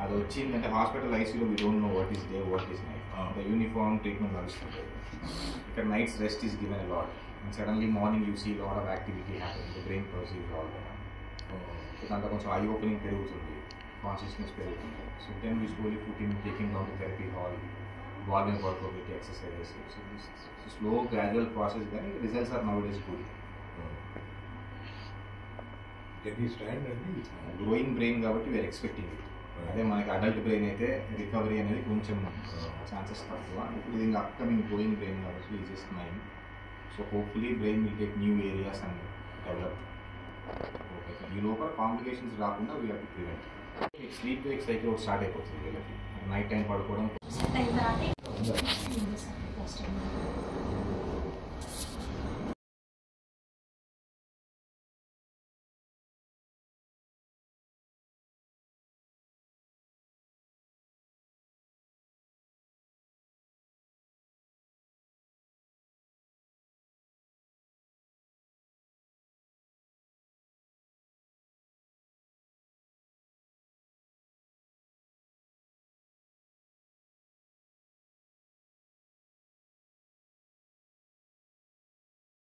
అది వచ్చిందంటే హాస్పిటల్ ఐసీలో we don't know what is day what is night. The uniform treatment నడుస్తుంటుంది. ఇక్కడ nights rest is given a lot and suddenly morning you see lot of activity happen, the brain processes all the time. దాంట్లో కొంచెం eye opening పెరుగుతుంది, consciousness పెరుగుతుంది. So then we slowly put in taking down to therapy hall, wall మీద పడుకోబెట్టి exercises. So this slow gradual process, కానీ results are now days good. Growing brain కాబట్టి we are expecting it. అదే మనకి adult brain అయితే recovery అనేది కొంచెం chances తక్కువ. ఇప్పుడు ఇది ఇంకా అప్కమింగ్ గ్రోయింగ్ బ్రెయిన్ కాబట్టి is just 9. So hopefully brain will take new areas and develop. Okay, ఈ లోపల కాంప్లికేషన్స్ రాకుండా we have to prevent. Sleep Wake cycle start అయిపోతుంది వీళ్ళకి. నైట్ టైం పడుకోవడం